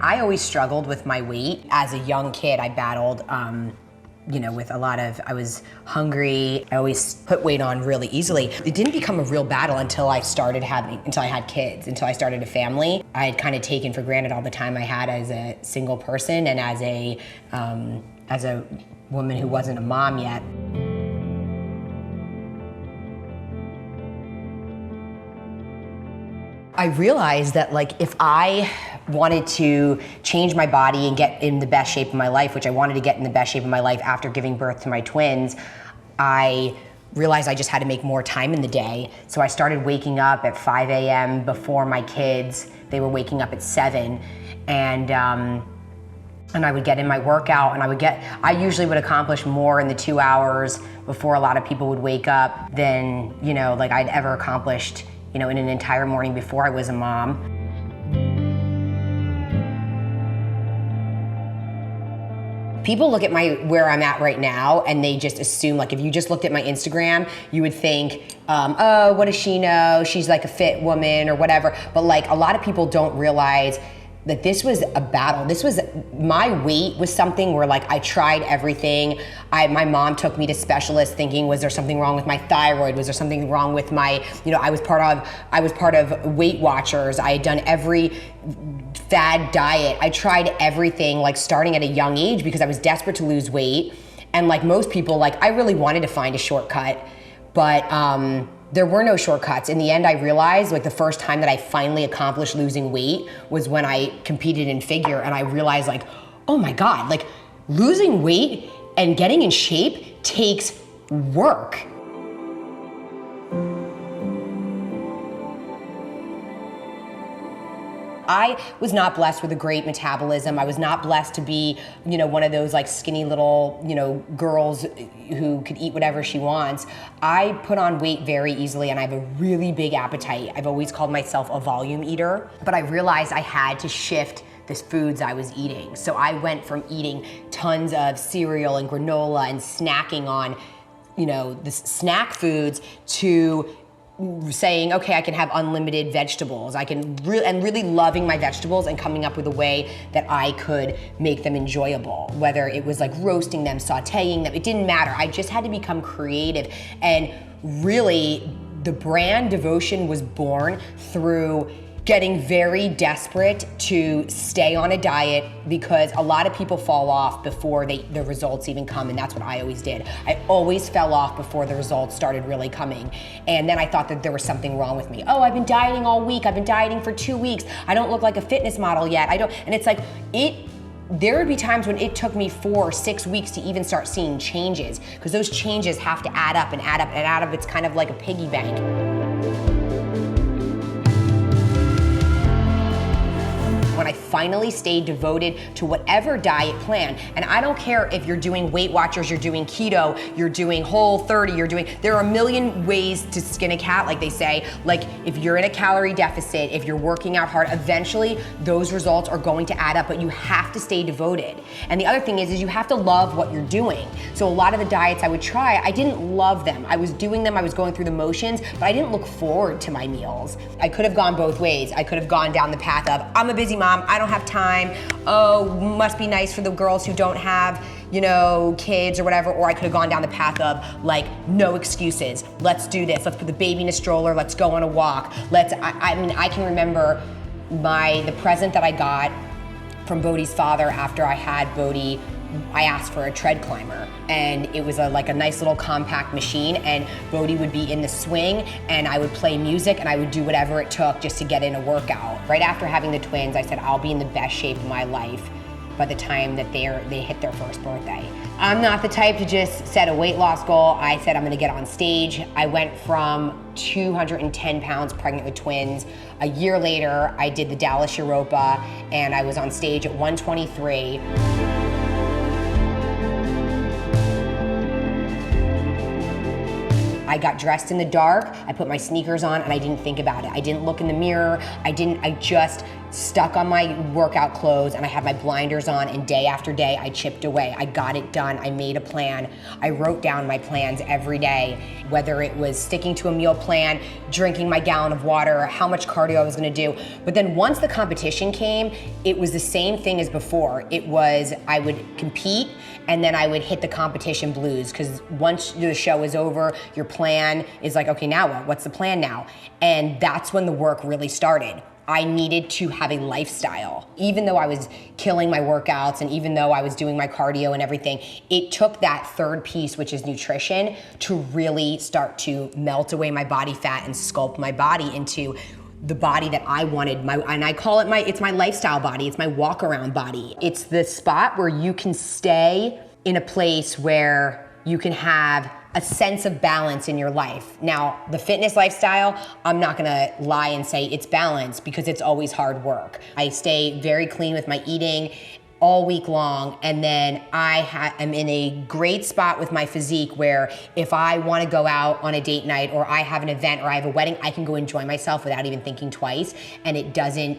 I always struggled with my weight. As a young kid, I battled, with I was hungry. I always put weight on really easily. It didn't become a real battle until I had kids, until I started a family. I had kind of taken for granted all the time I had as a single person and as a woman who wasn't a mom yet. I realized that if I wanted to change my body and get in the best shape of my life, which I wanted to get in the best shape of my life after giving birth to my twins, I realized I just had to make more time in the day. So I started waking up at 5 a.m. before my kids. They were waking up at 7. And I would get in my workout, and I usually would accomplish more in the 2 hours before a lot of people would wake up than, I'd ever accomplished, in an entire morning before I was a mom. People look at where I'm at right now and they just assume, if you just looked at my Instagram, you would think, oh, what does she know? She's like a fit woman or whatever. But a lot of people don't realize that this was a battle. My weight was something where I tried everything. My mom took me to specialists thinking, was there something wrong with my thyroid? Was there something wrong with my, I was part of Weight Watchers. I had done every fad diet. I tried everything, starting at a young age because I was desperate to lose weight. And most people, I really wanted to find a shortcut, but there were no shortcuts. In the end, I realized the first time that I finally accomplished losing weight was when I competed in figure, and I realized oh my God, losing weight and getting in shape takes work. I was not blessed with a great metabolism. I was not blessed to be, one of those skinny little, girls who could eat whatever she wants. I put on weight very easily, and I have a really big appetite. I've always called myself a volume eater, but I realized I had to shift the foods I was eating. So I went from eating tons of cereal and granola and snacking on, the snack foods to saying, okay, I can have unlimited vegetables. And really loving my vegetables and coming up with a way that I could make them enjoyable. Whether it was roasting them, sauteing them, it didn't matter. I just had to become creative. And really, the brand Devotion was born through getting very desperate to stay on a diet, because a lot of people fall off before the results even come, and that's what I always did. I always fell off before the results started really coming. And then I thought that there was something wrong with me. Oh, I've been dieting all week. I've been dieting for 2 weeks. I don't look like a fitness model yet. And it's there would be times when it took me 4 or 6 weeks to even start seeing changes, because those changes have to add up and add up and add up. It's kind of like a piggy bank. When I finally stayed devoted to whatever diet plan, and I don't care if you're doing Weight Watchers, you're doing keto, you're doing Whole30, there are a million ways to skin a cat, like they say. If you're in a calorie deficit, if you're working out hard, eventually those results are going to add up, but you have to stay devoted. And the other thing is you have to love what you're doing. So a lot of the diets I would try, I didn't love them. I was doing them, I was going through the motions, but I didn't look forward to my meals. I could have gone both ways. I could have gone down the path of, I'm a busy mom, I don't have time, oh, must be nice for the girls who don't have, kids or whatever, or I could have gone down the path of no excuses. Let's do this. Let's put the baby in a stroller. Let's go on a walk. I can remember the present that I got from Bodhi's father after I had Bodhi. I asked for a tread climber, and it was a nice little compact machine, and Bodhi would be in the swing, and I would play music, and I would do whatever it took just to get in a workout. Right after having the twins, I said, I'll be in the best shape of my life by the time that they hit their first birthday. I'm not the type to just set a weight loss goal. I said I'm gonna get on stage. I went from 210 pounds pregnant with twins. A year later, I did the Dallas Europa, and I was on stage at 123. I got dressed in the dark, I put my sneakers on, and I didn't think about it. I didn't look in the mirror, I just stuck on my workout clothes and I had my blinders on, and day after day I chipped away. I got it done, I made a plan. I wrote down my plans every day, whether it was sticking to a meal plan, drinking my gallon of water, how much cardio I was gonna do. But then once the competition came, it was the same thing as before. It was, I would compete and then I would hit the competition blues, because once the show is over, your plan is like, okay, now what? What's the plan now? And that's when the work really started. I needed to have a lifestyle. Even though I was killing my workouts and even though I was doing my cardio and everything, it took that third piece, which is nutrition, to really start to melt away my body fat and sculpt my body into the body that I wanted, and I call it it's my lifestyle body, it's my walk around body. It's the spot where you can stay in a place where you can have a sense of balance in your life. Now, the fitness lifestyle, I'm not gonna lie and say it's balance, because it's always hard work. I stay very clean with my eating all week long, and then I am in a great spot with my physique where if I wanna go out on a date night, or I have an event, or I have a wedding, I can go enjoy myself without even thinking twice, and it doesn't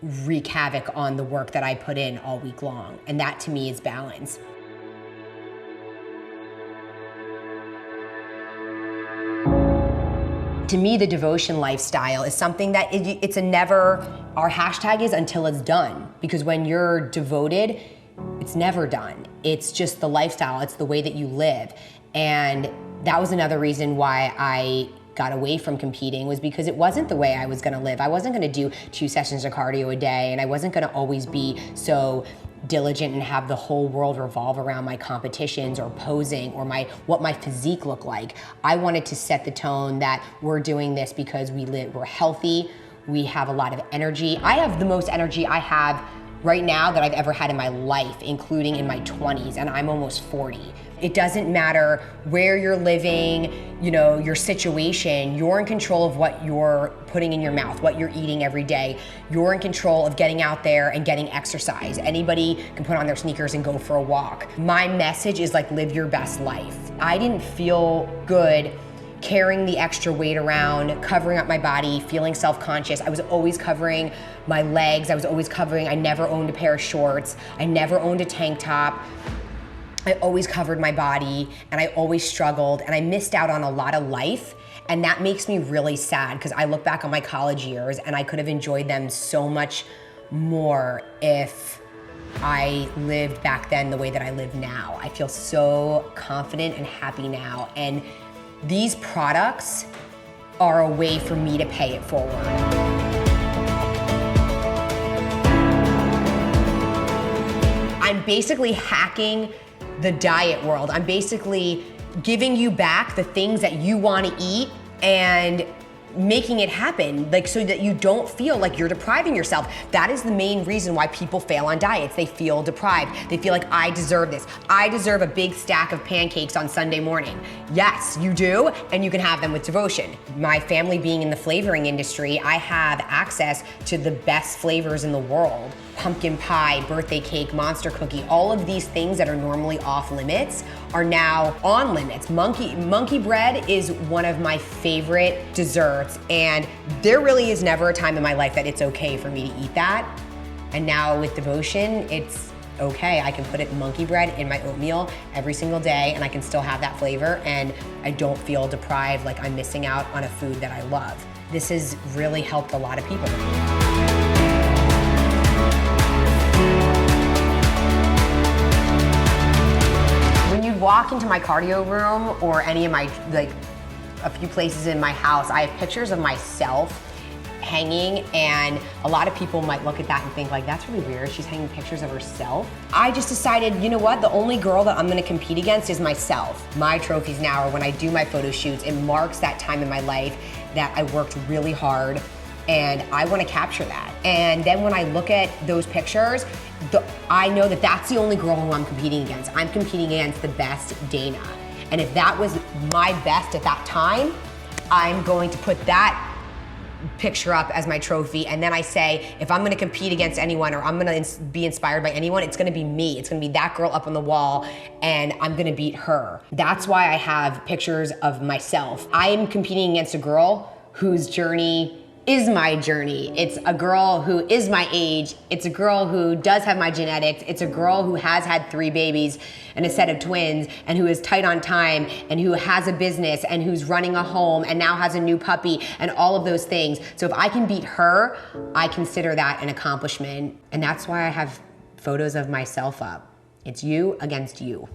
wreak havoc on the work that I put in all week long. And that to me is balance. To me, the devotion lifestyle is something that it's a never, our hashtag is until it's done. Because when you're devoted, it's never done. It's just the lifestyle, it's the way that you live. And that was another reason why I got away from competing, was because it wasn't the way I was gonna live. I wasn't gonna do 2 sessions of cardio a day, and I wasn't gonna always be so diligent and have the whole world revolve around my competitions or posing or what my physique looked like. I wanted to set the tone that we're doing this because we're healthy, we have a lot of energy. I have the most energy I have right now that I've ever had in my life, including in my 20s, and I'm almost 40. It doesn't matter where you're living, your situation, you're in control of what you're putting in your mouth, what you're eating every day. You're in control of getting out there and getting exercise. Anybody can put on their sneakers and go for a walk. My message is like, live your best life. I didn't feel good carrying the extra weight around, covering up my body, feeling self-conscious. I was always covering my legs. I never owned a pair of shorts. I never owned a tank top. I always covered my body, and I always struggled, and I missed out on a lot of life, and that makes me really sad, because I look back on my college years and I could have enjoyed them so much more if I lived back then the way that I live now. I feel so confident and happy now, and these products are a way for me to pay it forward. I'm basically hacking the diet world. I'm basically giving you back the things that you want to eat and making it happen, so that you don't feel like you're depriving yourself. That is the main reason why people fail on diets. They feel deprived. They feel like, I deserve this. I deserve a big stack of pancakes on Sunday morning. Yes, you do, and you can have them with devotion. My family being in the flavoring industry, I have access to the best flavors in the world. Pumpkin pie, birthday cake, monster cookie, all of these things that are normally off limits are now on limits. Monkey bread is one of my favorite desserts, and there really is never a time in my life that it's okay for me to eat that. And now with devotion, it's okay. I can put monkey bread in my oatmeal every single day, and I can still have that flavor, and I don't feel deprived like I'm missing out on a food that I love. This has really helped a lot of people. Walk into my cardio room or any of my, a few places in my house, I have pictures of myself hanging, and a lot of people might look at that and think that's really weird, she's hanging pictures of herself. I just decided, you know what, the only girl that I'm gonna compete against is myself. My trophies now are when I do my photo shoots. It marks that time in my life that I worked really hard, and I want to capture that. And then when I look at those pictures, I know that that's the only girl who I'm competing against. I'm competing against the best Dana. And if that was my best at that time, I'm going to put that picture up as my trophy, and then I say, if I'm gonna compete against anyone or I'm gonna be inspired by anyone, it's gonna be me. It's gonna be that girl up on the wall, and I'm gonna beat her. That's why I have pictures of myself. I'm competing against a girl whose journey is my journey. It's a girl who is my age. It's a girl who does have my genetics. It's a girl who has had 3 babies and a set of twins, and who is tight on time, and who has a business, and who's running a home, and now has a new puppy, and all of those things. So if I can beat her, I consider that an accomplishment. And that's why I have photos of myself up. It's you against you.